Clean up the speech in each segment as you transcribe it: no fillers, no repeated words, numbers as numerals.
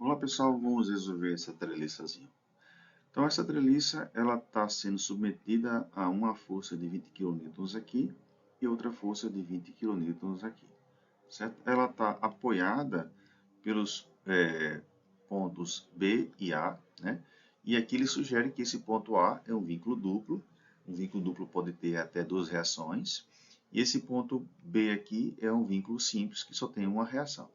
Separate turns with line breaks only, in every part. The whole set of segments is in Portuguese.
Olá pessoal, vamos resolver essa treliçazinha. Então essa treliça ela está sendo submetida a uma força de 20 kN aqui e outra força de 20 kN aqui, certo? Ela está apoiada pelos pontos B e A, né? E aqui ele sugere que esse ponto A é um vínculo duplo. Um vínculo duplo pode ter até duas reações. E esse ponto B aqui é um vínculo simples que só tem uma reação.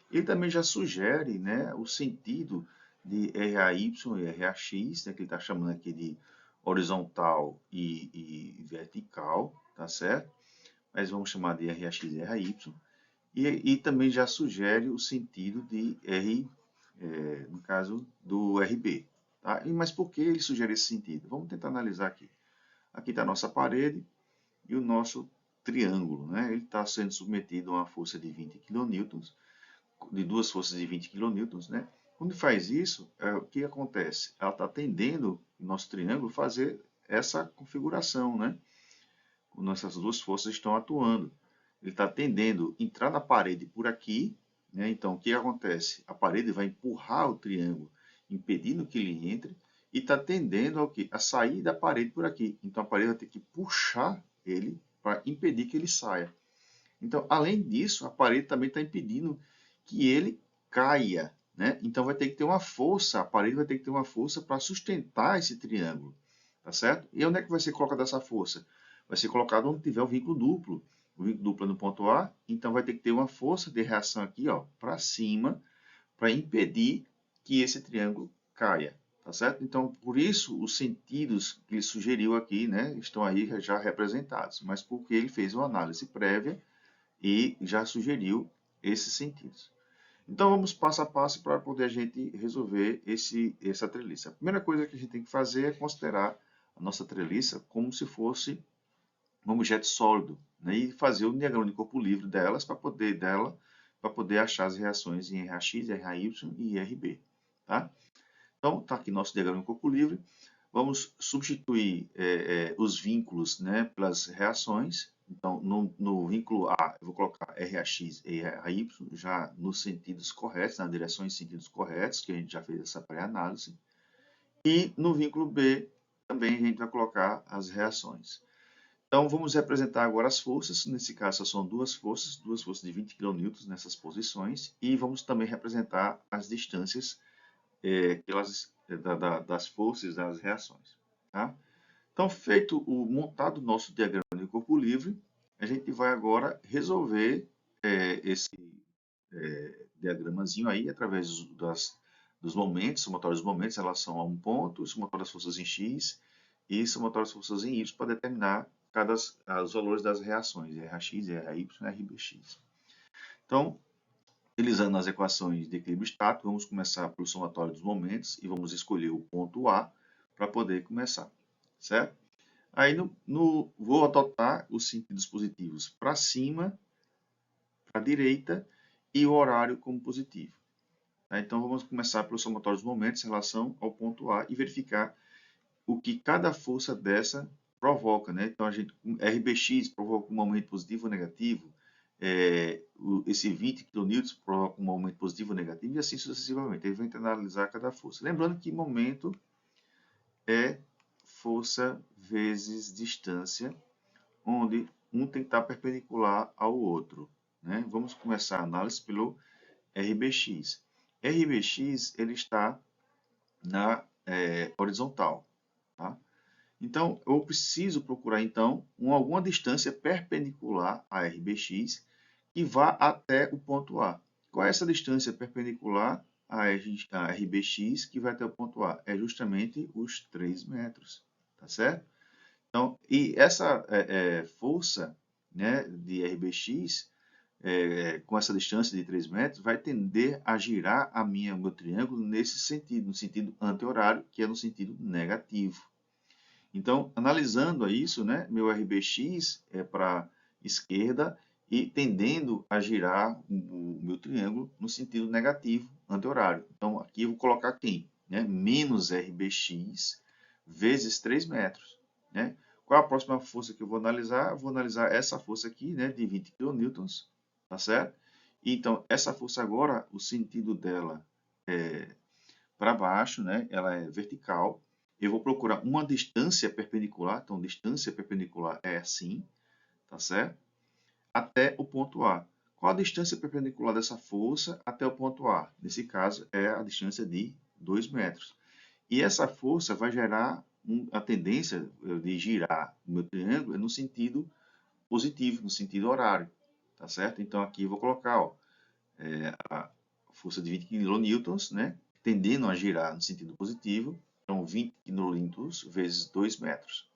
Ele também já sugere, né, o sentido de RAY e RAX, né, que ele está chamando aqui de horizontal e vertical, tá certo? Mas vamos chamar de RAX e RAY. E também já sugere o sentido de R, no caso do RB. Tá? Mas por que ele sugere esse sentido? Vamos tentar analisar aqui. Aqui está a nossa parede e o nosso triângulo. Né? Ele está sendo submetido a uma força de 20 kN, de duas forças de 20 kN, né? Quando faz isso, o que acontece? Ela está tendendo, o nosso triângulo, fazer essa configuração, né? Quando essas duas forças estão atuando. Ele está tendendo a entrar na parede por aqui, né? Então, o que acontece? A parede vai empurrar o triângulo, impedindo que ele entre, e está tendendo ao quê? A sair da parede por aqui. Então, a parede vai ter que puxar ele para impedir que ele saia. Então, além disso, a parede também está impedindo que ele caia, né? Então vai ter que ter uma força, a parede vai ter que ter uma força para sustentar esse triângulo, tá certo? E onde é que vai ser colocada essa força? Vai ser colocado onde tiver o vínculo duplo. O vínculo duplo é no ponto A, então vai ter que ter uma força de reação aqui, ó, para cima, para impedir que esse triângulo caia, tá certo? Então, por isso, os sentidos que ele sugeriu aqui, né, estão aí já representados, mas porque ele fez uma análise prévia e já sugeriu esses sentidos. Então vamos passo a passo para poder a gente resolver essa treliça. A primeira coisa que a gente tem que fazer é considerar a nossa treliça como se fosse um objeto sólido, né? E fazer um diagrama de corpo livre para poder achar as reações em RAX, RAY e RB. Tá? Então está aqui nosso diagrama de corpo livre. Vamos substituir os vínculos, né, pelas reações. Então, no vínculo A, eu vou colocar RAX e RAY já nos sentidos corretos, nas direções e sentidos corretos, que a gente já fez essa pré-análise. E no vínculo B, também a gente vai colocar as reações. Então, vamos representar agora as forças. Nesse caso, são duas forças de 20 kN nessas posições. E vamos também representar as distâncias das forças das reações. Tá? Então, feito o montado nosso diagrama de corpo livre, a gente vai agora resolver esse diagramazinho aí através dos momentos, somatórios dos momentos em relação a um ponto, somatório das forças em x e somatório das forças em y para determinar os valores das reações, RAX, RAY e RBX. Então, utilizando as equações de equilíbrio estático, vamos começar pelo somatório dos momentos e vamos escolher o ponto A para poder começar, certo? Aí vou adotar os sentidos positivos para cima, para a direita e o horário como positivo. Tá? Então vamos começar pelo somatório dos momentos em relação ao ponto A e verificar o que cada força dessa provoca. Né? Então RBX provoca um momento positivo ou negativo, esse 20 kN provoca um momento positivo ou negativo e assim sucessivamente. Ele vai analisar cada força. Lembrando que momento é força vezes distância, onde um tem que estar perpendicular ao outro. Né? Vamos começar a análise pelo RBX. RBX ele está na horizontal. Tá? Então, eu preciso procurar então alguma distância perpendicular a RBX que vá até o ponto A. Qual é essa distância perpendicular a RBX que vai até o ponto A? É justamente os 3 metros. Tá certo? Então, e essa força, né, de RBX, com essa distância de 3 metros, vai tender a girar o meu triângulo nesse sentido, no sentido anti-horário, que é no sentido negativo. Então, analisando isso, né, meu RBX é para a esquerda e tendendo a girar o meu triângulo no sentido negativo, anti-horário. Então, aqui eu vou colocar quem? Né? Menos RBX vezes 3 metros. Né? Qual a próxima força que eu vou analisar? Eu vou analisar essa força aqui, né, de 20 kN, tá certo? Então, essa força agora, o sentido dela para baixo, né? Ela é vertical. Eu vou procurar uma distância perpendicular, então distância perpendicular é assim, tá certo? Até o ponto A. Qual a distância perpendicular dessa força até o ponto A? Nesse caso, é a distância de 2 metros. E essa força vai gerar a tendência de girar o meu triângulo no sentido positivo, no sentido horário, tá certo? Então aqui eu vou colocar, ó, a força de 20 kN, né, tendendo a girar no sentido positivo, então 20 kN vezes 2 metros.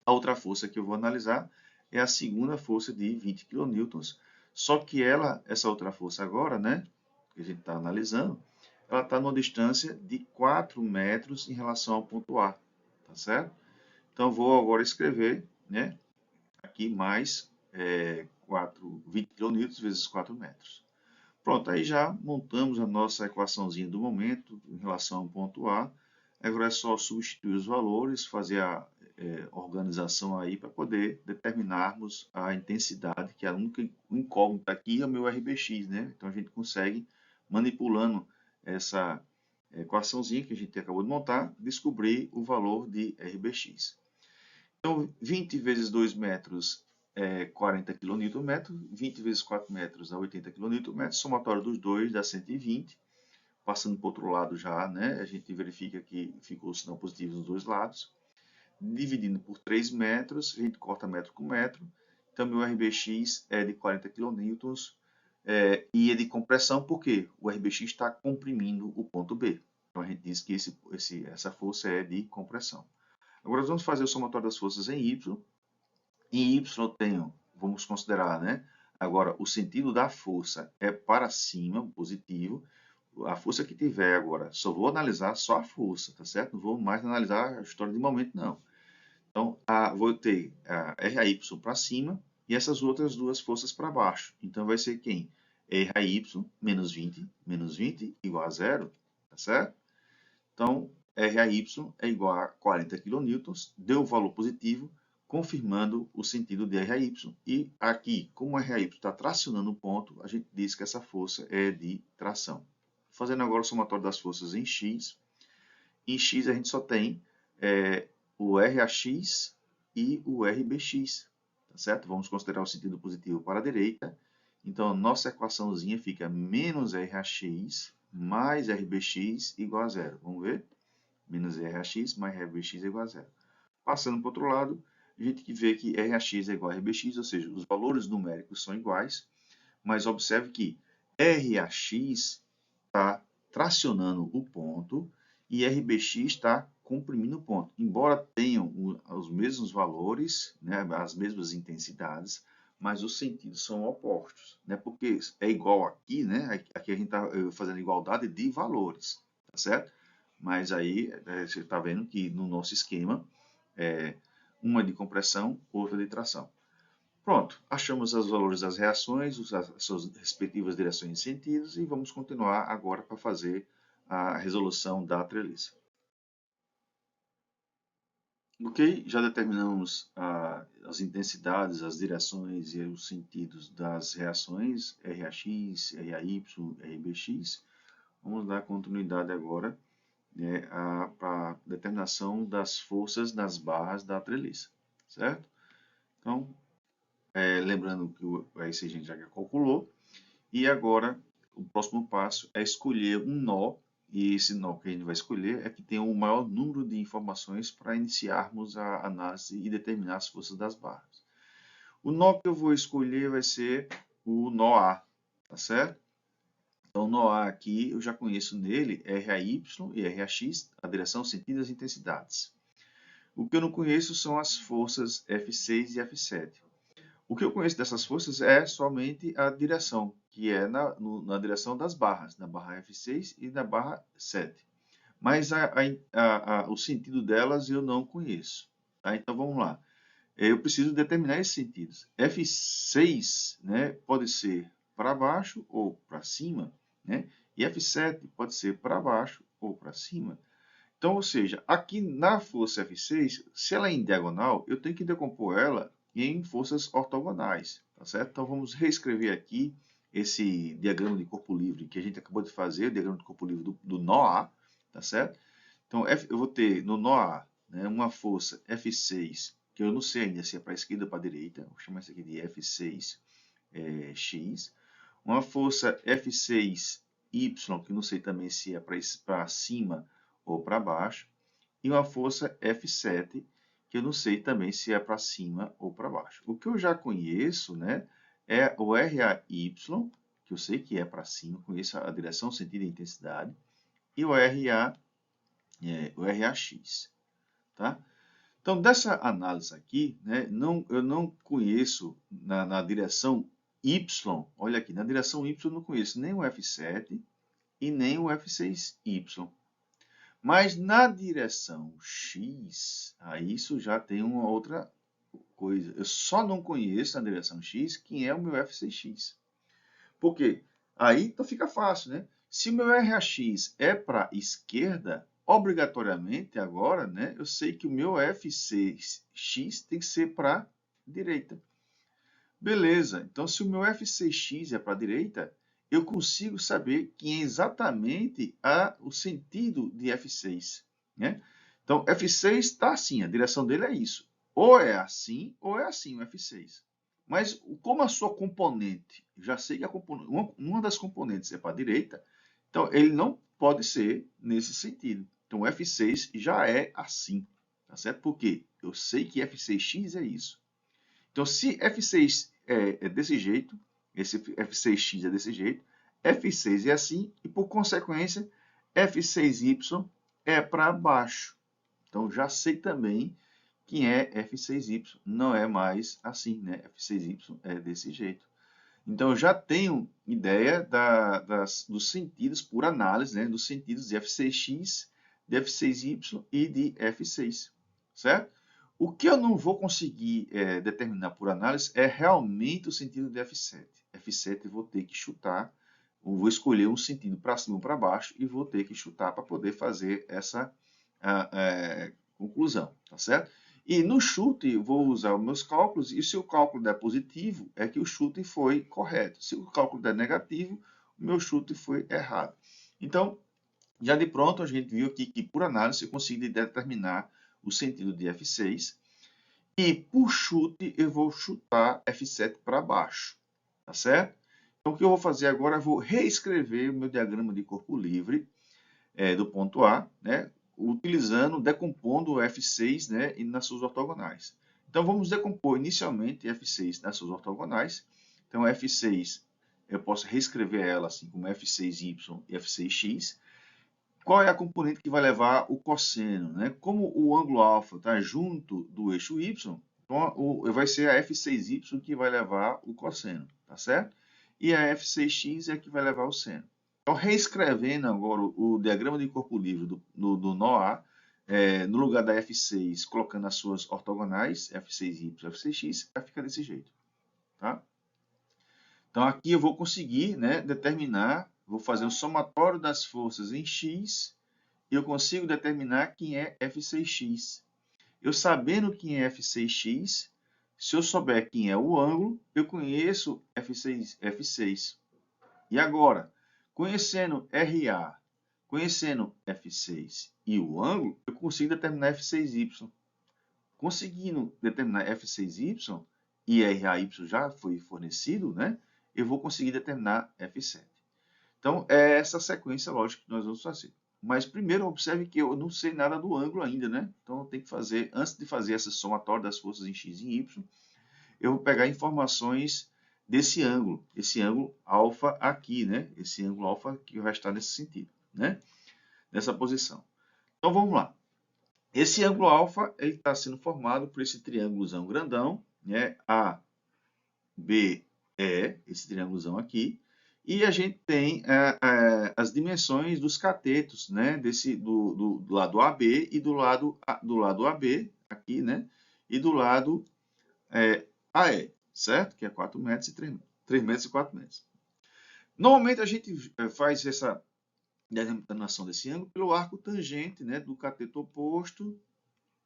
A outra força que eu vou analisar é a segunda força de 20 kN, só que essa outra força agora, né, que a gente está analisando, ela está numa distância de 4 metros em relação ao ponto A, tá certo? Então vou agora escrever, né, aqui mais 20 kN vezes 4 metros. Pronto, aí já montamos a nossa equaçãozinha do momento em relação ao ponto A. Agora é só substituir os valores, fazer a organização aí para poder determinarmos a intensidade, que é a única incógnita aqui é o meu RBX, né? Então a gente consegue, manipulando essa equaçãozinha que a gente acabou de montar, descobrir o valor de RBX. Então 20 vezes 2 metros 40 kN, 20 vezes 4 metros dá 80 kN, somatório dos dois dá 120. Passando para o outro lado já, né, a gente verifica que ficou o sinal positivo nos dois lados. Dividindo por 3 metros, a gente corta metro com metro. Então, meu RBX é de 40 kN e é de compressão, porque o RBX está comprimindo o ponto B. Então, a gente diz que essa força é de compressão. Agora, nós vamos fazer o somatório das forças em Y. Em Y eu tenho, vamos considerar, né? Agora, o sentido da força é para cima, positivo. A força que tiver agora, só vou analisar só a força, tá certo? Não vou mais analisar a história de momento, não. Então, vou ter a RAY para cima e essas outras duas forças para baixo. Então, vai ser quem? RAY menos 20 igual a zero, tá certo? Então, RAY é igual a 40 kN, deu o valor positivo, confirmando o sentido de RAY. E aqui, como a RAY está tracionando o ponto, a gente diz que essa força é de tração. Fazendo agora o somatório das forças em X. Em X a gente só tem o RAX e o RBX, tá certo? Vamos considerar o sentido positivo para a direita. Então, nossa equaçãozinha fica menos RAX mais RBX igual a zero. Vamos ver? Menos RAX mais RBX igual a zero. Passando para o outro lado, a gente vê que RAX é igual a RBX, ou seja, os valores numéricos são iguais, mas observe que RAX está tracionando o ponto e RBX está comprimindo o ponto. Embora tenham os mesmos valores, né, as mesmas intensidades, mas os sentidos são opostos, né, porque é igual aqui, né, aqui a gente está fazendo igualdade de valores, tá certo? Mas aí você está vendo que no nosso esquema, uma de compressão, outra de tração. Pronto, achamos os valores das reações, as suas respectivas direções e sentidos, e vamos continuar agora para fazer a resolução da treliça. Ok, já determinamos as intensidades, as direções e os sentidos das reações RAX, RAY, RBX. Vamos dar continuidade agora, né, para a determinação das forças nas barras da treliça, certo? Então, lembrando que esse a gente já calculou, e agora o próximo passo é escolher um nó, e esse nó que a gente vai escolher é que tem o maior número de informações para iniciarmos a análise e determinar as forças das barras. O nó que eu vou escolher vai ser o nó A, tá certo? Então, o nó A aqui, eu já conheço nele RAY e RAX, a direção, sentido e as intensidades. O que eu não conheço são as forças F6 e F7. O que eu conheço dessas forças é somente a direção, que é na direção das barras, na barra F6 e na barra 7. Mas o sentido delas eu não conheço. Tá? Então vamos lá. Eu preciso determinar esses sentidos. F6, né, pode ser para baixo ou para cima, né? E F7 pode ser para baixo ou para cima. Então, ou seja, aqui na força F6, se ela é em diagonal, eu tenho que decompor ela em forças ortogonais, tá certo? Então, vamos reescrever aqui esse diagrama de corpo livre que a gente acabou de fazer, o diagrama de corpo livre do nó A, tá certo? Então, eu vou ter no nó A, né, uma força F6, que eu não sei ainda se é para a esquerda ou para a direita, vou chamar isso aqui de F6 X. Uma força F6Y, que não sei também se é para cima ou para baixo. E uma força F7, que eu não sei também se é para cima ou para baixo. O que eu já conheço, né, é o RAY, que eu sei que é para cima, conheço a direção, sentido e intensidade, e o RAX. Tá? Então, dessa análise aqui, né, eu não conheço na direção Y, olha aqui, na direção Y eu não conheço nem o F7 e nem o F6Y. Mas na direção X, aí isso já tem uma outra coisa. Eu só não conheço na direção X quem é o meu F6X. Por quê? Aí então fica fácil, né? Se o meu RAX é para esquerda, obrigatoriamente agora, né, eu sei que o meu F6X tem que ser para direita. Beleza, então se o meu F6X é para a direita, eu consigo saber que é exatamente o sentido de F6. Né? Então, F6 está assim, a direção dele é isso. Ou é assim o F6. Mas como a sua componente, já sei que uma das componentes é para a direita, então ele não pode ser nesse sentido. Então, F6 já é assim, tá certo? Por quê? Eu sei que F6x é isso. Então, se F6 é desse jeito, esse F6x é desse jeito, F6 é assim, e por consequência, F6y é para baixo. Então, já sei também que é F6y, não é mais assim, né? F6y é desse jeito. Então, eu já tenho ideia dos sentidos por análise, né? Dos sentidos de F6x, de F6y e de F6, certo? O que eu não vou conseguir determinar por análise é realmente o sentido de F7. F7 eu vou ter que chutar, eu vou escolher um sentido para cima ou para baixo e vou ter que chutar para poder fazer essa conclusão, tá certo? E no chute, vou usar os meus cálculos, e se o cálculo der positivo, é que o chute foi correto. Se o cálculo der negativo, o meu chute foi errado. Então, já de pronto, a gente viu aqui que, por análise, eu consigo determinar o sentido de F6. E, por chute, eu vou chutar F7 para baixo. Tá certo? Então, o que eu vou fazer agora? Eu vou reescrever o meu diagrama de corpo livre do ponto A, né? Decompondo o F6, né, nas suas ortogonais. Então, vamos decompor inicialmente F6 nas suas ortogonais. Então, F6, eu posso reescrever ela assim como F6y e F6x. Qual é a componente que vai levar o cosseno? Né? Como o ângulo alfa está junto do eixo y, então vai ser a F6y que vai levar o cosseno, tá certo? E a F6x é a que vai levar o seno. Então, reescrevendo agora o diagrama de corpo livre do nó A, no lugar da F6, colocando as suas ortogonais, F6y e F6x, vai ficar desse jeito. Tá? Então, aqui eu vou conseguir, né, determinar, vou fazer o somatório das forças em x, e eu consigo determinar quem é F6x. Eu sabendo quem é F6x, se eu souber quem é o ângulo, eu conheço F6. E agora, conhecendo RA, conhecendo F6 e o ângulo, eu consigo determinar F6y. Conseguindo determinar F6y e RAY já foi fornecido, né? Eu vou conseguir determinar F7. Então, é essa sequência lógica que nós vamos fazer. Mas primeiro observe que eu não sei nada do ângulo ainda, né? Então eu tenho que fazer, antes de fazer essa somatória das forças em x e y, eu vou pegar informações desse ângulo, esse ângulo alfa aqui, né? Esse ângulo alfa que vai estar nesse sentido, né? Nessa posição. Então vamos lá. Esse ângulo alfa ele está sendo formado por esse triângulozão grandão, né? A, B, E, esse triângulozão aqui. E a gente tem as dimensões dos catetos, né? Do lado AB e do lado AB, aqui, né? E do lado AE, certo? Que é 4 metros e 3 metros. 3 metros e 4 metros. Normalmente a gente faz essa determinação desse ângulo pelo arco tangente, né? Do cateto oposto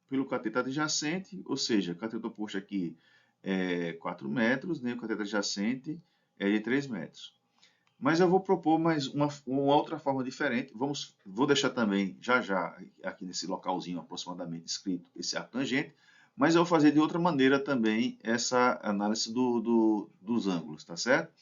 pelo cateto adjacente, ou seja, o cateto oposto aqui é 4 metros, né? O cateto adjacente é de 3 metros. Mas eu vou propor mais uma outra forma diferente. Vou deixar também, já, aqui nesse localzinho aproximadamente escrito esse arco tangente, mas eu vou fazer de outra maneira também essa análise dos ângulos, tá certo?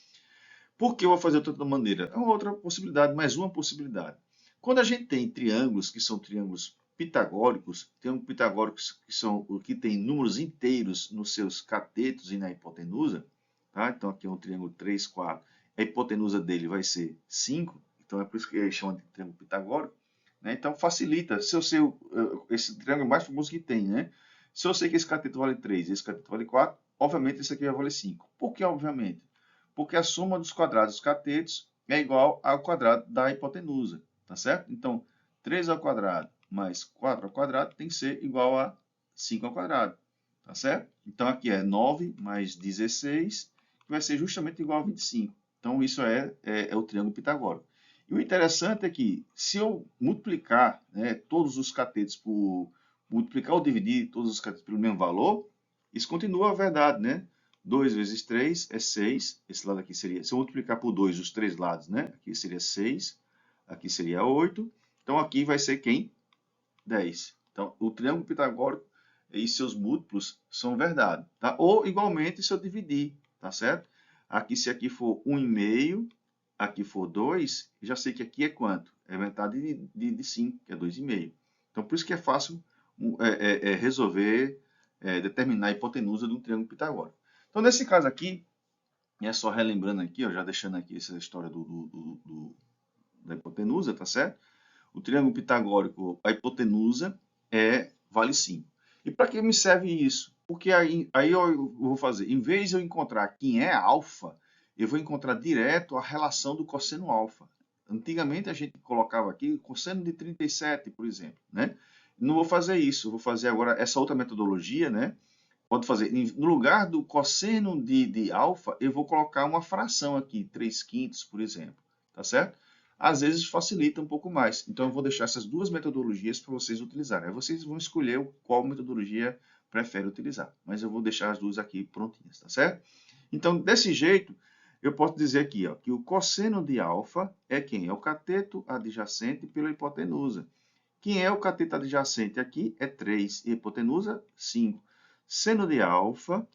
Por que eu vou fazer de outra maneira? É uma outra possibilidade, mais uma possibilidade. Quando a gente tem triângulos que são triângulos pitagóricos, triângulos pitagóricos que são o que tem números inteiros nos seus catetos e na hipotenusa, tá? Então aqui é um triângulo 3, 4, a hipotenusa dele vai ser 5, então é por isso que eles chamam de triângulo pitagórico, né? Então facilita, se eu sei esse triângulo mais famoso que tem, né? Se eu sei que esse cateto vale 3 e esse cateto vale 4, obviamente esse aqui vai valer 5. Por que obviamente? Porque a soma dos quadrados dos catetos é igual ao quadrado da hipotenusa, tá certo? Então, 3 ao quadrado mais 4 ao quadrado tem que ser igual a 5 ao quadrado, tá certo? Então, aqui é 9 mais 16, que vai ser justamente igual a 25. Então, isso é o triângulo pitagórico. E o interessante é que, se eu multiplicar, né, todos os catetos multiplicar ou dividir todos os catetos pelo mesmo valor, isso continua a verdade, né? 2 vezes 3 é 6. Esse lado aqui seria, se eu multiplicar por 2 os três lados, né? Aqui seria 6, aqui seria 8. Então aqui vai ser quem? 10. Então o triângulo pitagórico e seus múltiplos são verdade, tá? Ou igualmente se eu dividir, tá certo? Aqui se aqui for 1,5, aqui for 2, já sei que aqui é quanto? É metade de 5, que é 2,5. Então por isso que é fácil resolver, determinar a hipotenusa de um triângulo pitagórico. Então, nesse caso aqui, é só relembrando aqui, ó, já deixando aqui essa história da hipotenusa, tá certo? O triângulo pitagórico, a hipotenusa vale 5. E para que me serve isso? Porque aí eu vou fazer, em vez de eu encontrar quem é alfa, eu vou encontrar direto a relação do cosseno alfa. Antigamente a gente colocava aqui cosseno de 37, por exemplo, né? Não vou fazer isso, eu vou fazer agora essa outra metodologia, né? Pode fazer, no lugar do cosseno de alfa, eu vou colocar uma fração aqui, 3/5, por exemplo, tá certo? Às vezes facilita um pouco mais. Então eu vou deixar essas duas metodologias para vocês utilizarem. Aí vocês vão escolher qual metodologia prefere utilizar. Mas eu vou deixar as duas aqui prontinhas, tá certo? Então, desse jeito, eu posso dizer aqui, ó, que o cosseno de alfa é quem? É o cateto adjacente pela hipotenusa. Quem é o cateto adjacente aqui? É 3 e a hipotenusa 5. Seno de alfa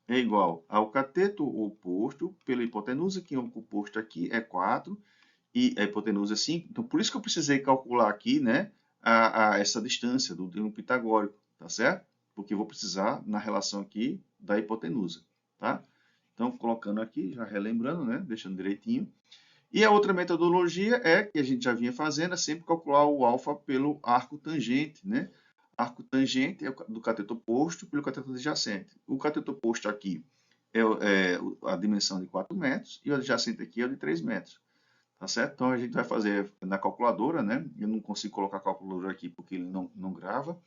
é igual ao cateto oposto pela hipotenusa, que é o oposto aqui é 4 e a hipotenusa é 5. Então, por isso que eu precisei calcular aqui, né, essa distância do triângulo pitagórico, tá certo? Porque eu vou precisar, na relação aqui, da hipotenusa, tá? Então, colocando aqui, já relembrando, né, deixando direitinho. E a outra metodologia é, que a gente já vinha fazendo, é sempre calcular o alfa pelo arco tangente, né? Arco tangente é do cateto oposto pelo cateto adjacente. O cateto oposto aqui é a dimensão de 4 metros e o adjacente aqui é o de 3 metros. Tá certo? Então a gente vai fazer na calculadora, né? Eu não consigo colocar a calculadora aqui porque ele não grava.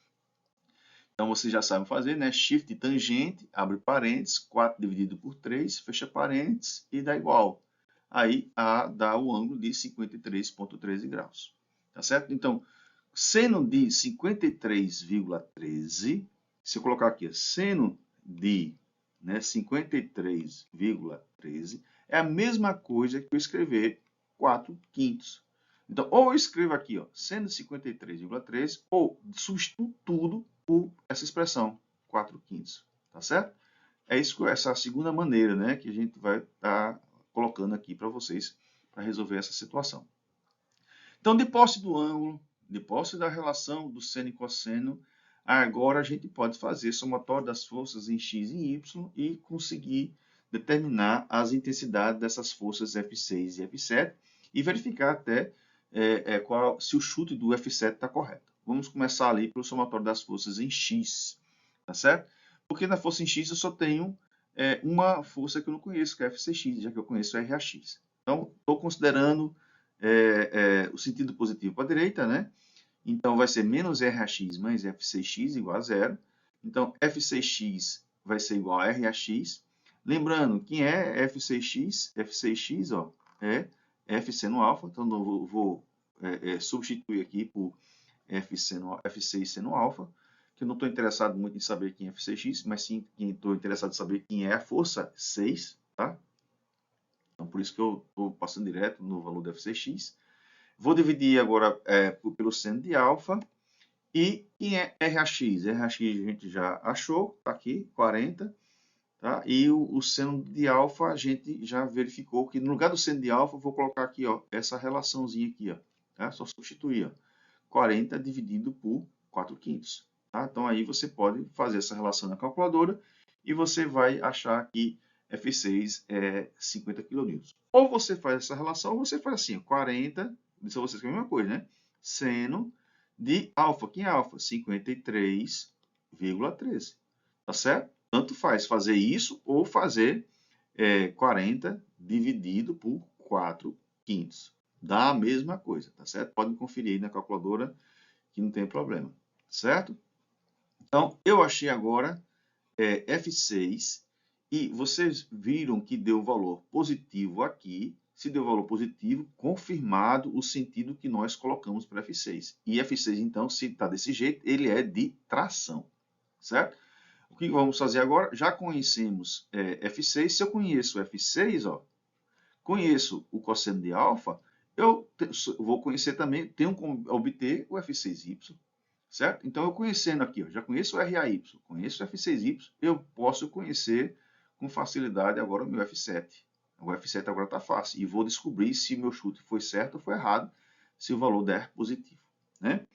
Então vocês já sabem fazer, né? Shift tangente, abre parênteses, 4 dividido por 3, fecha parênteses e dá igual. Aí dá o ângulo de 53,13 graus. Tá certo? Então, seno de 53,13, se eu colocar aqui, seno de 53,13, é a mesma coisa que eu escrever 4/5. Então, ou eu escrevo aqui, ó, seno de 53,13, ou substituo tudo por essa expressão, 4/5. Tá certo? É isso, essa é a segunda maneira, né, que a gente vai estar colocando aqui para vocês para resolver essa situação. Então, de posse do ângulo, de posse da relação do seno e cosseno, agora a gente pode fazer somatório das forças em x e y e conseguir determinar as intensidades dessas forças F6 e F7 e verificar até se o chute do F7 está correto. Vamos começar ali pelo somatório das forças em x, tá certo? Porque na força em x eu só tenho uma força que eu não conheço, que é F6x, já que eu conheço RH(x). Então, estou considerando o sentido positivo para a direita, né? Então, vai ser menos RH(x) mais F6x igual a zero. Então, F6x vai ser igual a RH(x). Lembrando, quem é F6x? F6x, ó, é F seno alfa. Então, eu vou substituir aqui por F6 seno alfa, que eu não estou interessado muito em saber quem é F6x, mas sim estou interessado em saber quem é a força 6, tá? Então, por isso que eu estou passando direto no valor do FCX. Vou dividir agora pelo seno de alfa. E quem é RAX? RAX a gente já achou, está aqui, 40. Tá? E o seno de alfa a gente já verificou que no lugar do seno de alfa eu vou colocar aqui, ó, essa relaçãozinha aqui, ó, tá? Só substituir, ó, 40 dividido por 4/5. Tá? Então aí você pode fazer essa relação na calculadora e você vai achar que F6 é 50 kN. Ou você faz essa relação, ou você faz assim, 40, isso vocês que é a mesma coisa, né? Seno de alfa. Quem é alfa? 53,13. Tá certo? Tanto faz fazer isso ou fazer 40 dividido por 4/5. Dá a mesma coisa, tá certo? Podem conferir aí na calculadora que não tem problema, certo? Então, eu achei agora F6 e vocês viram que deu valor positivo aqui. Se deu valor positivo, confirmado o sentido que nós colocamos para F6. E F6, então, se está desse jeito, ele é de tração, certo? O que vamos fazer agora? Já conhecemos F6. Se eu conheço F6, ó, conheço o cosseno de alfa, eu vou conhecer também, tenho como obter o F6y, certo? Então, eu conhecendo aqui, ó, já conheço o RAY, conheço o F6y, eu posso conhecer com facilidade agora o meu F7. O F7 agora está fácil. E vou descobrir se o meu chute foi certo ou foi errado, se o valor der positivo, né?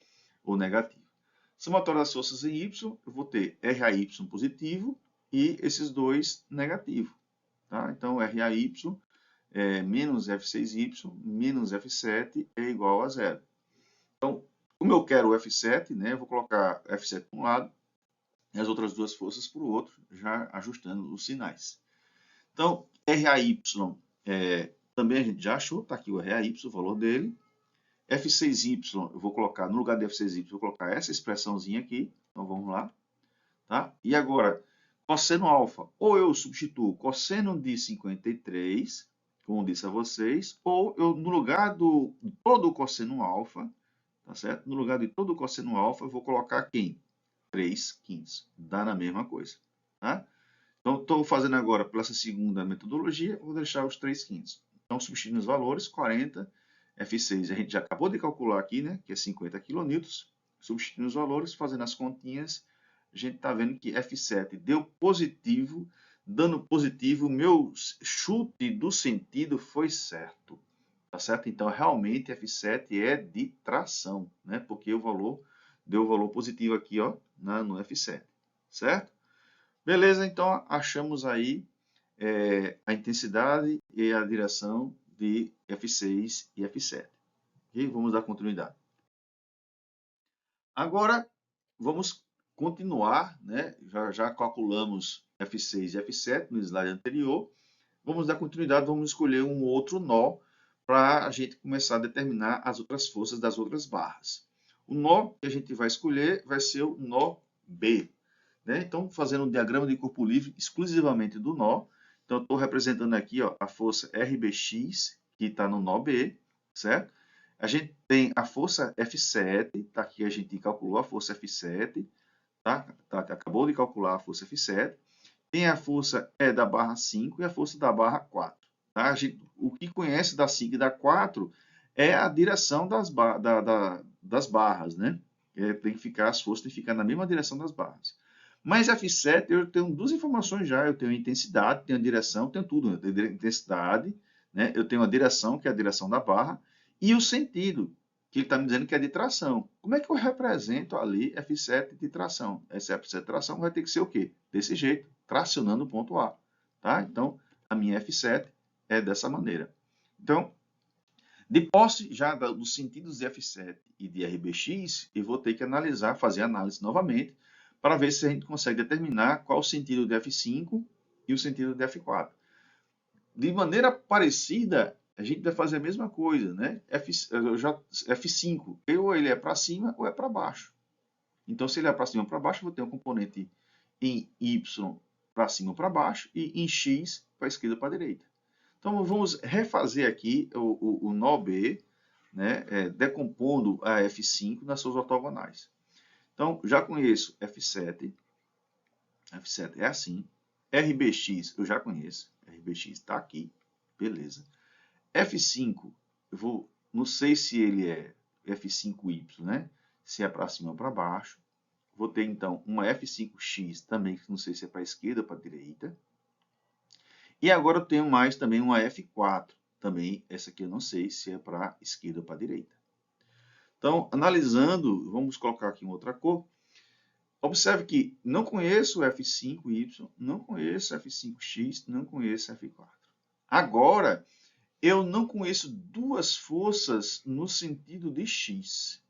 Ou negativo. Somatória das forças em Y, eu vou ter RAY positivo e esses dois negativo. Tá? Então, RAY menos F6Y menos F7 é igual a zero. Então, como eu quero o F7, né, eu vou colocar F7 para um lado e as outras duas forças para o outro, já ajustando os sinais. Então, RAY também a gente já achou, está aqui o RAY, o valor dele. F6Y, eu vou colocar, no lugar de F6Y, eu vou colocar essa expressãozinha aqui. Então, vamos lá. Tá? E agora, cosseno alfa, ou eu substituo cosseno de 53, como disse a vocês, ou eu, no lugar de todo o cosseno alfa, tá certo? No lugar de todo o cosseno alfa, eu vou colocar quem? 3/5. Dá na mesma coisa. Tá? Então, estou fazendo agora, pela essa segunda metodologia, vou deixar os 3/5. Então, substituindo os valores, 40, F6 a gente já acabou de calcular aqui, né? Que é 50 kN. Substituindo os valores, fazendo as continhas, a gente está vendo que F7 deu positivo, dando positivo, o meu chute do sentido foi certo. Tá certo? Então, realmente, F7 é de tração, né? Porque o valor deu o valor positivo aqui, ó, no F7, certo? Beleza, então achamos aí a intensidade e a direção de F6 e F7. E vamos dar continuidade. Agora, vamos continuar, né? Já calculamos F6 e F7 no slide anterior. Vamos dar continuidade, vamos escolher um outro nó para a gente começar a determinar as outras forças das outras barras. O nó que a gente vai escolher vai ser o nó B. Né? Então, fazendo um diagrama de corpo livre exclusivamente do nó. Então, estou representando aqui ó, a força RBX, que está no nó B, certo? A gente tem a força F7, tá aqui a gente calculou a força F7, tá? Acabou de calcular a força F7. Tem a força da barra 5 e a força da barra 4. Tá? O que conhece da 5 e da 4 é a direção das barras, né? Tem que ficar, as forças têm que ficar na mesma direção das barras. Mas F7 eu tenho duas informações já, eu tenho a intensidade, tenho a direção, tenho tudo. Eu tenho a intensidade, né? Eu tenho a direção, que é a direção da barra, e o sentido, que ele está me dizendo que é de tração. Como é que eu represento ali F7 de tração? Essa F7 de tração vai ter que ser o quê? Desse jeito, tracionando o ponto A. Tá? Então, a minha F7 é dessa maneira. Então, de posse já dos sentidos de F7 e de RBX, eu vou ter que analisar, fazer análise novamente, para ver se a gente consegue determinar qual o sentido de F5 e o sentido de F4. De maneira parecida, a gente vai fazer a mesma coisa, né? F5, ou ele é para cima ou é para baixo. Então, se ele é para cima ou para baixo, eu vou ter um componente em Y para cima ou para baixo e em X para a esquerda ou para a direita. Então, vamos refazer aqui o nó B, né, decompondo a F5 nas suas ortogonais. Então, já conheço F7. F7 é assim. RBX eu já conheço. RBX está aqui. Beleza. F5, não sei se ele é F5Y, né? Se é para cima ou para baixo. Vou ter, então, uma F5X também, que não sei se é para a esquerda ou para a direita. E agora eu tenho mais também uma F4. Também, essa aqui eu não sei se é para a esquerda ou para a direita. Então, analisando, vamos colocar aqui uma outra cor. Observe que não conheço F5Y, não conheço F5X, não conheço F4. Agora, eu não conheço duas forças no sentido de X.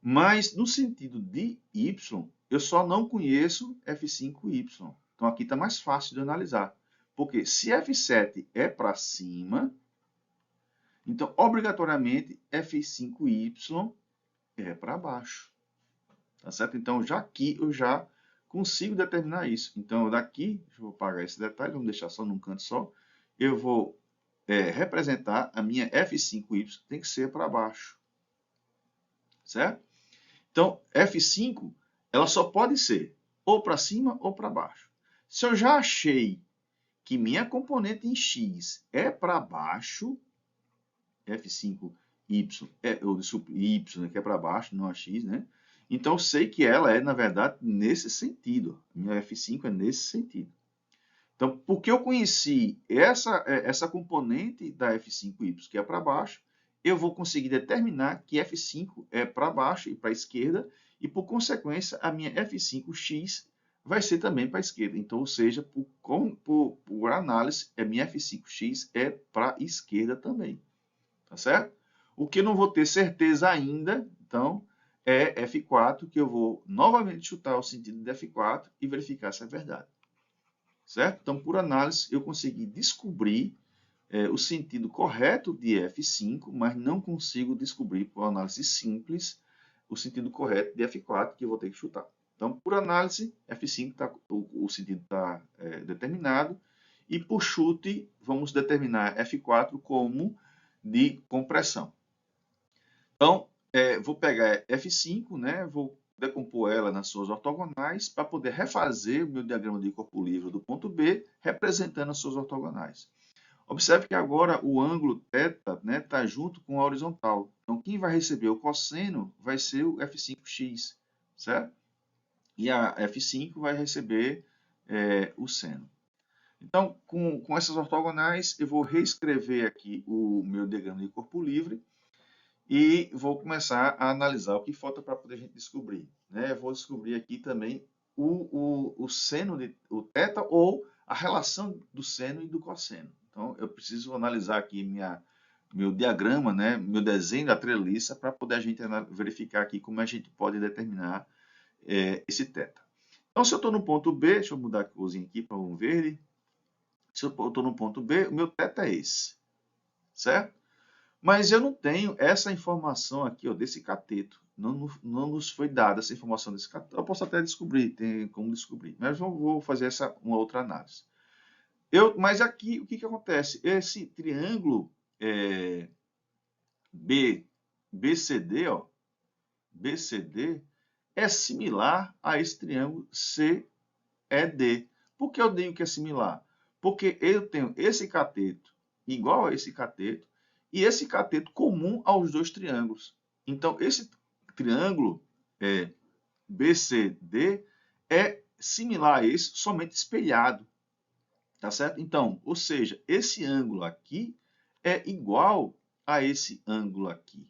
Mas no sentido de Y, eu só não conheço F5Y. Então aqui está mais fácil de analisar. Porque se F7 é para cima, então obrigatoriamente F5Y é para baixo. Tá certo? Então já aqui eu já consigo determinar isso. Então daqui, eu vou apagar esse detalhe, vamos deixar só num canto só. Eu vou representar a minha F5Y, tem que ser para baixo. Certo? Então, F5, ela só pode ser ou para cima ou para baixo. Se eu já achei que minha componente em X é para baixo, F5Y, Y, que é para baixo, não a X, né? Então, eu sei que ela é, na verdade, nesse sentido. Minha F5 é nesse sentido. Então, porque eu conheci essa componente da F5Y, que é para baixo, eu vou conseguir determinar que F5 é para baixo e para a esquerda, e por consequência, a minha F5X vai ser também para a esquerda. Então, ou seja, por análise, a minha F5X é para a esquerda também. Tá certo? O que eu não vou ter certeza ainda, então, é F4, que eu vou novamente chutar o sentido de F4 e verificar se é verdade. Certo? Então, por análise, eu consegui descobrir o sentido correto de F5, mas não consigo descobrir, por análise simples, o sentido correto de F4, que eu vou ter que chutar. Então, por análise, F5 o sentido está determinado, e por chute, vamos determinar F4 como de compressão. Então, vou pegar F5, né, vou decompor ela nas suas ortogonais para poder refazer o meu diagrama de corpo livre do ponto B, representando as suas ortogonais. Observe que agora o ângulo θ está junto com a horizontal. Então, quem vai receber o cosseno vai ser o F5x, certo? E a F5 vai receber o seno. Então, com essas ortogonais, eu vou reescrever aqui o meu diagrama de corpo livre e vou começar a analisar o que falta para poder a gente descobrir. Né? Eu vou descobrir aqui também o seno, o θ ou a relação do seno e do cosseno. Então, eu preciso analisar aqui meu diagrama, né, meu desenho da treliça, para poder a gente verificar aqui como a gente pode determinar esse θ. Então, se eu estou no ponto B, deixa eu mudar a corzinha aqui para um verde. Se eu estou no ponto B, o meu θ é esse, certo? Mas eu não tenho essa informação aqui, ó, desse cateto. Não nos foi dada essa informação desse cateto. Eu posso até descobrir, tem como descobrir. Mas eu vou fazer uma outra análise. Mas aqui, o que acontece? Esse triângulo BCD, ó, BCD, é similar a esse triângulo CED. Por que eu digo que é similar? Porque eu tenho esse cateto igual a esse cateto e esse cateto comum aos dois triângulos. Então, esse triângulo BCD é similar a esse, somente espelhado. Tá certo? Então, ou seja, esse ângulo aqui é igual a esse ângulo aqui.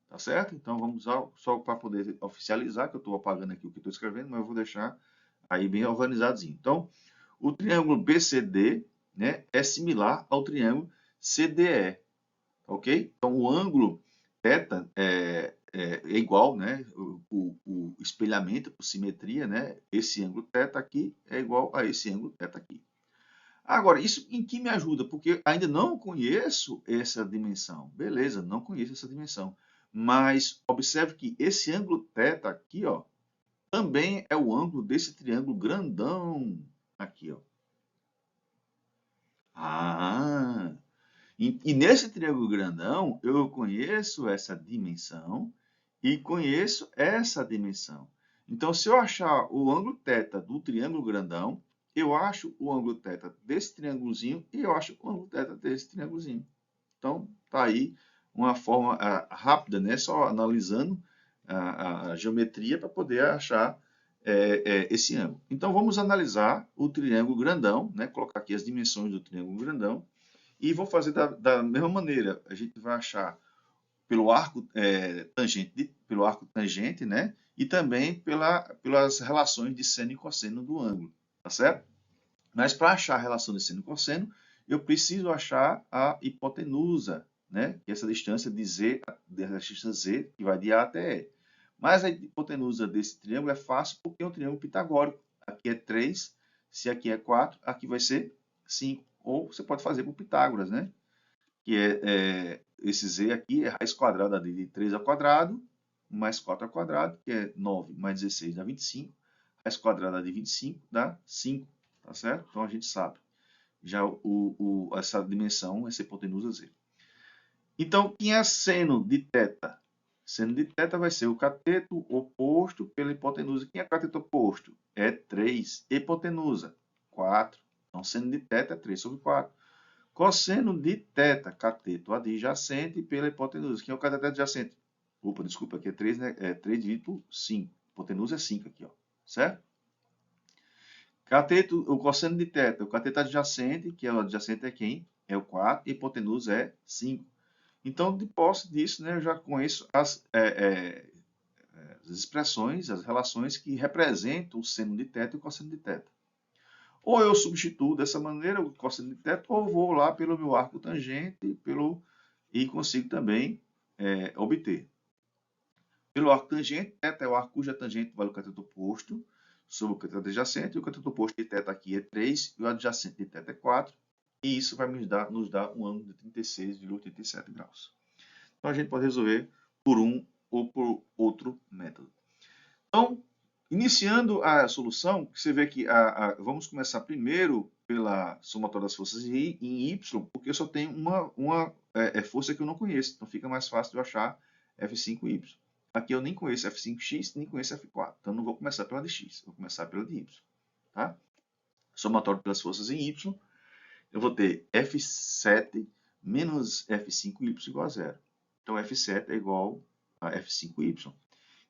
Tá certo? Então, vamos só para poder oficializar, que eu estou apagando aqui o que estou escrevendo, mas eu vou deixar aí bem organizadozinho. Então, o triângulo BCD, né, é similar ao triângulo CDE. Ok? Então, o ângulo θ é igual, né? O espelhamento por simetria, né? Esse ângulo θ aqui é igual a esse ângulo θ aqui. Agora, isso em que me ajuda? Porque ainda não conheço essa dimensão. Beleza, não conheço essa dimensão. Mas observe que esse ângulo θ aqui, ó, também é o ângulo desse triângulo grandão aqui, ó. E nesse triângulo grandão, eu conheço essa dimensão e conheço essa dimensão. Então, se eu achar o ângulo θ do triângulo grandão, eu acho o ângulo θ desse triângulozinho e eu acho o ângulo θ desse triângulozinho. Então, tá aí uma forma rápida, né? Só analisando a geometria para poder achar esse ângulo. Então, vamos analisar o triângulo grandão, né? Colocar aqui as dimensões do triângulo grandão. E vou fazer da mesma maneira. A gente vai achar pelo arco tangente, né? E também pelas relações de seno e cosseno do ângulo, tá certo? Mas para achar a relação de seno e cosseno, eu preciso achar a hipotenusa, né? Que é essa distância de Z, dessa distância Z, que vai de A até E. Mas a hipotenusa desse triângulo é fácil porque é um triângulo pitagórico. Aqui é 3, se aqui é 4, aqui vai ser 5. Ou você pode fazer por Pitágoras, né? Que esse Z aqui é raiz quadrada de 3 ao quadrado, mais 4 ao quadrado, que é 9 mais 16 dá 25. Raiz quadrada de 25 dá 5, tá certo? Então a gente sabe já essa dimensão, essa hipotenusa Z. Então, quem é seno de θ? Seno de θ vai ser o cateto oposto pela hipotenusa. Quem é cateto oposto? É 3. Hipotenusa, 4. Então, seno de θ é 3 sobre 4. Cosseno de θ, cateto adjacente pela hipotenusa. Quem é o cateto adjacente? Opa, desculpa, aqui é 3, né? É 3 dividido por 5. Hipotenusa é 5 aqui, ó. Certo? Cateto, o cosseno de θ, o cateto adjacente, que é o adjacente é quem? É o 4, e hipotenusa é 5. Então, de posse disso, né, eu já conheço as expressões, as relações que representam o seno de θ e o cosseno de θ. Ou eu substituo dessa maneira o cosseno de θ, ou vou lá pelo meu arco tangente e consigo também obter. Pelo arco tangente, θ é o arco cuja tangente vale o cateto oposto sobre o cateto adjacente, e o cateto oposto de θ aqui é 3, e o adjacente de θ é 4, e isso vai nos dar um ângulo de 36,87 graus. Então a gente pode resolver por um ou por outro método. Então, iniciando a solução, você vê que vamos começar primeiro pela somatória das forças em Y, porque eu só tenho uma força que eu não conheço, então fica mais fácil de eu achar F5Y. Aqui eu nem conheço F5X, nem conheço F4, então não vou começar pela de X, vou começar pela de Y. Tá? Somatório pelas forças em Y, eu vou ter F7 menos F5Y igual a zero. Então F7 é igual a F5Y.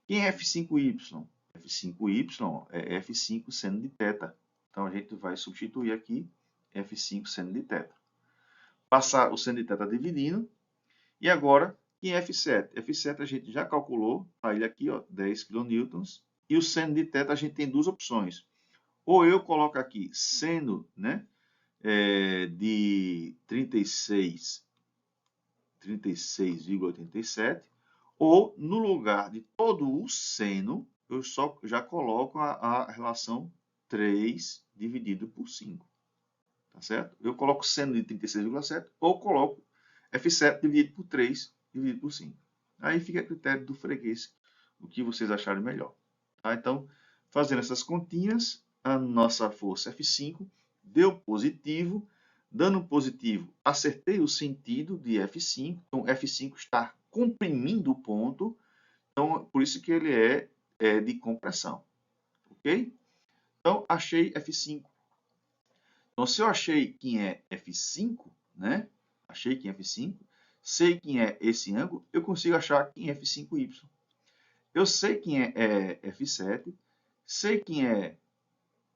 Quem é F5Y? F5Y é F5 seno de θ. Então a gente vai substituir aqui F5 seno de θ. Passar o seno de θ dividindo. E agora, quem é F7? F7 a gente já calculou, tá ele aqui, ó, 10 kN. E o seno de θ a gente tem duas opções. Ou eu coloco aqui seno, né, de 36,87, ou no lugar de todo o seno, eu já coloco a relação 3 dividido por 5. Tá certo? Eu coloco seno de 36,7 ou coloco F7 dividido por 3 dividido por 5. Aí fica a critério do freguês, o que vocês acharem melhor. Tá? Então, fazendo essas continhas, a nossa força F5 deu positivo. Dando positivo, acertei o sentido de F5. Então, F5 está comprimindo o ponto. Então, por isso que ele é de compressão. Ok? Então, achei F5. Então, se eu achei quem é F5, né? Achei quem é F5, sei quem é esse ângulo, eu consigo achar quem é F5Y. Eu sei quem é F7, sei quem é...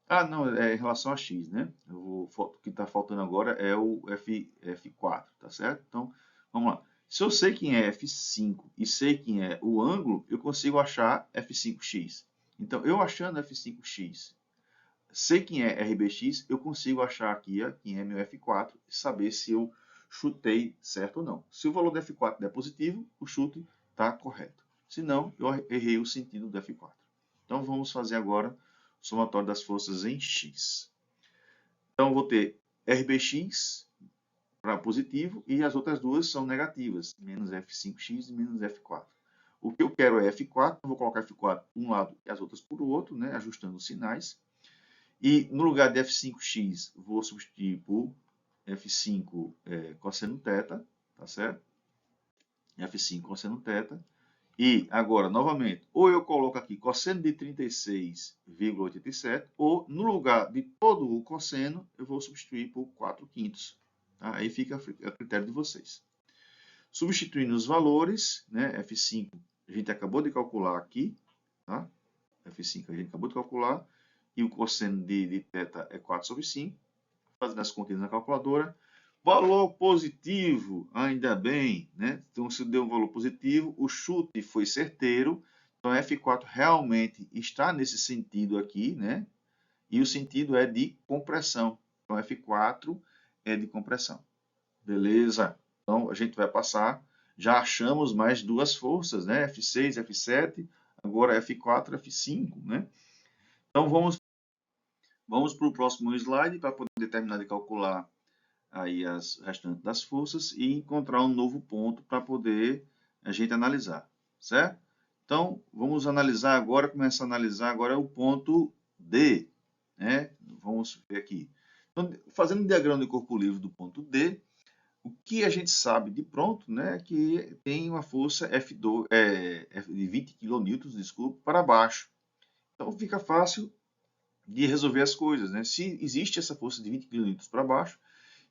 Ah, não, é em relação a X, né? O que está faltando agora é o F4, tá certo? Então, vamos lá. Se eu sei quem é F5 e sei quem é o ângulo, eu consigo achar F5X. Então, eu achando F5X, sei quem é RBX, eu consigo achar aqui quem é meu F4 e saber se eu chutei certo ou não. Se o valor do F4 der positivo, o chute está correto. Se não, eu errei o sentido do F4. Então, vamos fazer agora o somatório das forças em X. Então, eu vou ter RBX para positivo e as outras duas são negativas, menos F5X e menos F4. O que eu quero é F4, eu vou colocar F4 por um lado e as outras por outro, né, ajustando os sinais. E no lugar de F5x, vou substituir por F5 cosseno θ, tá certo? F5 cosseno θ. E agora, novamente, ou eu coloco aqui cosseno de 36,87, ou no lugar de todo o cosseno, eu vou substituir por 4/5. Tá? Aí fica a critério de vocês. Substituindo os valores, né, F5 a gente acabou de calcular aqui, tá? F5 a gente acabou de calcular, e o cosseno de θ é 4/5, fazendo as continhas na calculadora. Valor positivo, ainda bem, né? Então, se deu um valor positivo, o chute foi certeiro, então F4 realmente está nesse sentido aqui, né? E o sentido é de compressão. Então, F4 é de compressão. Beleza? Então, a gente vai passar. Já achamos mais duas forças, né? F6, F7, agora F4, F5, né? Então, vamos para o próximo slide para poder terminar de calcular aí as restantes das forças e encontrar um novo ponto para poder a gente analisar, certo? Então, vamos analisar agora, começar a analisar agora o ponto D, né? Vamos ver aqui. Então, fazendo o diagrama de corpo livre do ponto D, o que a gente sabe de pronto, né, é que tem uma força F2, de 20 kN, desculpa, para baixo. Então, fica fácil de resolver as coisas, né? Se existe essa força de 20 kN para baixo,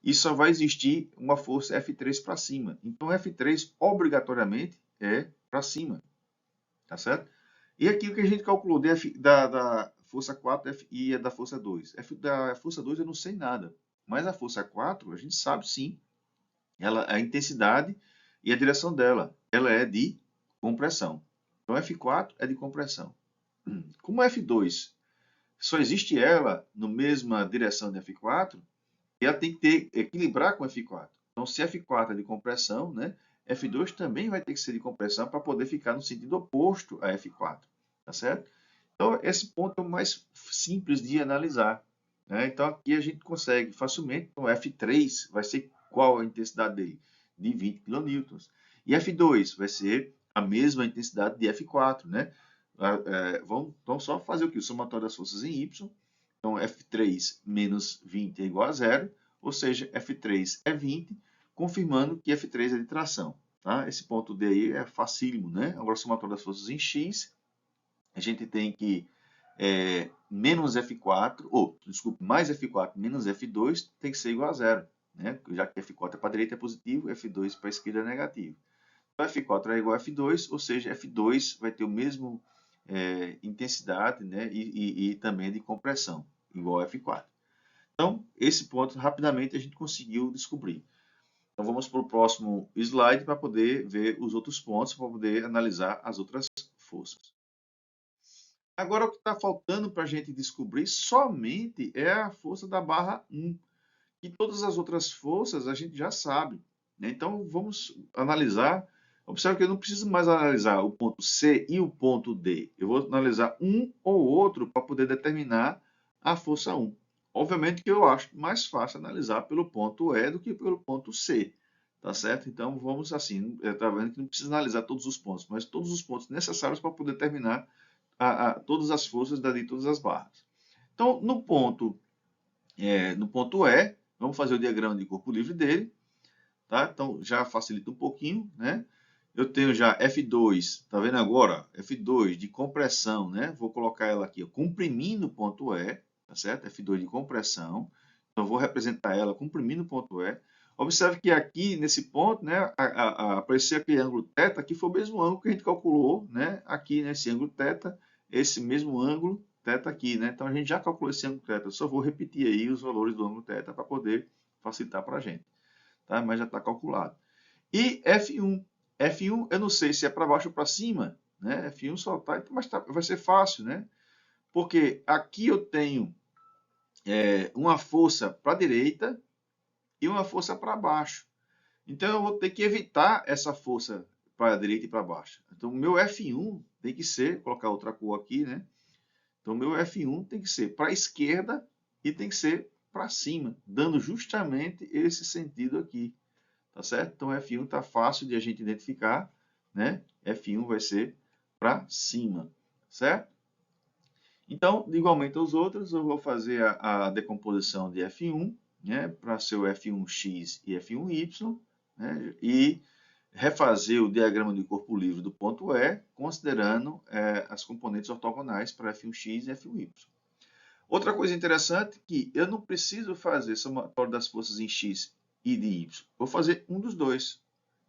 e só vai existir uma força F3 para cima. Então, F3 obrigatoriamente é para cima, tá certo? E aqui o que a gente calculou da força 4 e da força 2. Da força 2 eu não sei nada, mas a força 4 a gente sabe sim, a intensidade e a direção dela. Ela é de compressão. Então, F4 é de compressão. Como F2 só existe ela na mesma direção de F4, e ela tem que equilibrar com F4. Então, se F4 é de compressão, né, F2 também vai ter que ser de compressão para poder ficar no sentido oposto a F4. Tá certo? Então, esse ponto é o mais simples de analisar. Né? Então, aqui a gente consegue facilmente. Então, F3 vai ser qual a intensidade dele? De 20 kN. E F2 vai ser a mesma intensidade de F4. Né? Vamos só fazer o que? O somatório das forças em Y. Então, F3 menos 20 é igual a zero, ou seja, F3 é 20, confirmando que F3 é de tração. Tá? Esse ponto D aí é facílimo, né? Agora, o somatório das forças em X, a gente tem que menos F4, mais F4 menos F2 tem que ser igual a zero, né? Já que F4 é para a direita é positivo, F2 para a esquerda é negativo. Então, F4 é igual a F2, ou seja, F2 vai ter o mesmo intensidade, né? e também de compressão, igual a F4. Então, esse ponto rapidamente a gente conseguiu descobrir. Então, vamos para o próximo slide para poder ver os outros pontos, para poder analisar as outras forças. Agora, o que está faltando para a gente descobrir somente é a força da barra 1. E todas as outras forças a gente já sabe. Né? Então, vamos analisar. Observe que eu não preciso mais analisar o ponto C e o ponto D. Eu vou analisar um ou outro para poder determinar a força 1. Obviamente que eu acho mais fácil analisar pelo ponto E do que pelo ponto C. Tá certo? Então, vamos assim. Está vendo que não precisa analisar todos os pontos, mas todos os pontos necessários para poder determinar todas as forças de todas as barras. Então, no ponto E, vamos fazer o diagrama de corpo livre dele. Tá? Então, já facilita um pouquinho, né? Eu tenho já F2, tá vendo agora? F2 de compressão, né? Vou colocar ela aqui, ó, comprimindo o ponto E, tá certo? F2 de compressão. Então, vou representar ela comprimindo o ponto E. Observe que aqui, nesse ponto, né, aparecer aquele ângulo θ, aqui foi o mesmo ângulo que a gente calculou, né? Aqui, nesse ângulo θ, esse mesmo ângulo θ aqui, né? Então, a gente já calculou esse ângulo θ. Eu só vou repetir aí os valores do ângulo θ para poder facilitar para a gente. Tá? Mas já está calculado. E F1. F1, eu não sei se é para baixo ou para cima, né? F1 só está, mas vai ser fácil, né? Porque aqui eu tenho uma força para a direita e uma força para baixo. Então eu vou ter que evitar essa força para a direita e para baixo. Então o meu F1 tem que ser, vou colocar outra cor aqui, né? Então o meu F1 tem que ser para a esquerda e tem que ser para cima, dando justamente esse sentido aqui. Tá certo? Então, F1 está fácil de a gente identificar, né? F1 vai ser para cima, certo? Então, igualmente aos outros, eu vou fazer a decomposição de F1, né? Para ser o F1x e F1y, né? E refazer o diagrama de corpo livre do ponto E, considerando as componentes ortogonais para F1x e F1y. Outra coisa interessante é que eu não preciso fazer somatório das forças em x e de y. Vou fazer um dos dois.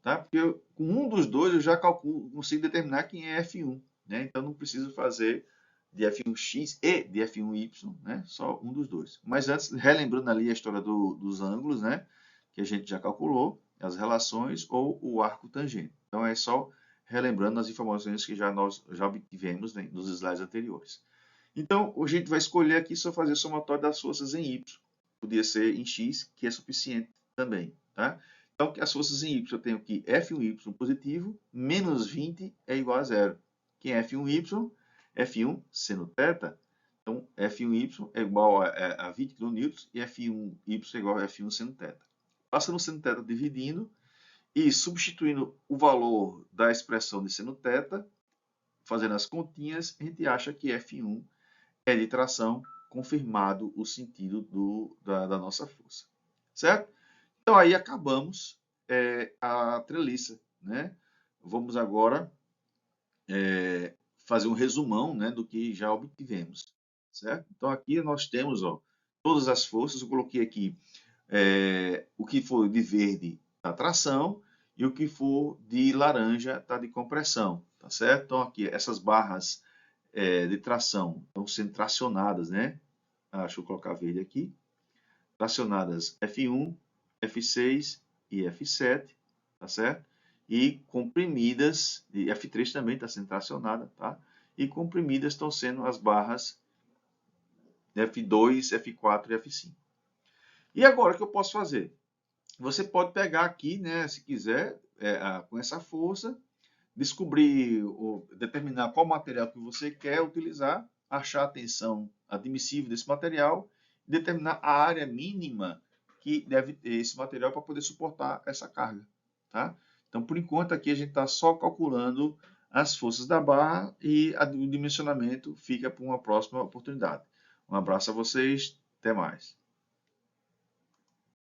Tá? Porque com um dos dois eu já consigo determinar quem é F1. Né? Então não preciso fazer de F1x e de F1y, né? Só um dos dois. Mas antes, relembrando ali a história dos ângulos, né? Que a gente já calculou, as relações ou o arco tangente. Então é só relembrando as informações que nós já obtivemos, né, nos slides anteriores. Então, a gente vai escolher aqui só fazer somatório das forças em y. Podia ser em x, que é suficiente também. Tá? Então, as forças em y eu tenho que F1y positivo menos 20 é igual a zero. Que é F1y? F1 seno θ. Então, F1y é igual a 20 kN e F1y é igual a F1 seno θ. Passa no seno θ dividindo e substituindo o valor da expressão de seno θ, fazendo as continhas, a gente acha que F1 é de tração, confirmado o sentido da nossa força. Certo? Então, aí acabamos a treliça. Né? Vamos agora fazer um resumão, né, do que já obtivemos. Certo? Então, aqui nós temos todas as forças. Eu coloquei aqui o que for de verde da tração e o que for de laranja está de compressão. Tá certo? Então, aqui, essas barras de tração estão sendo tracionadas, né? Deixa eu colocar verde aqui. Tracionadas F1, F6 e F7, tá certo? E comprimidas, e F3 também está sendo tracionada, tá? E comprimidas estão sendo as barras F2, F4 e F5. E agora o que eu posso fazer? Você pode pegar aqui, né, se quiser, com essa força, descobrir, ou determinar qual material que você quer utilizar, achar a tensão admissível desse material, determinar a área mínima que deve ter esse material para poder suportar essa carga. Tá? Então, por enquanto, aqui a gente está só calculando as forças da barra e o dimensionamento fica para uma próxima oportunidade. Um abraço a vocês, até mais.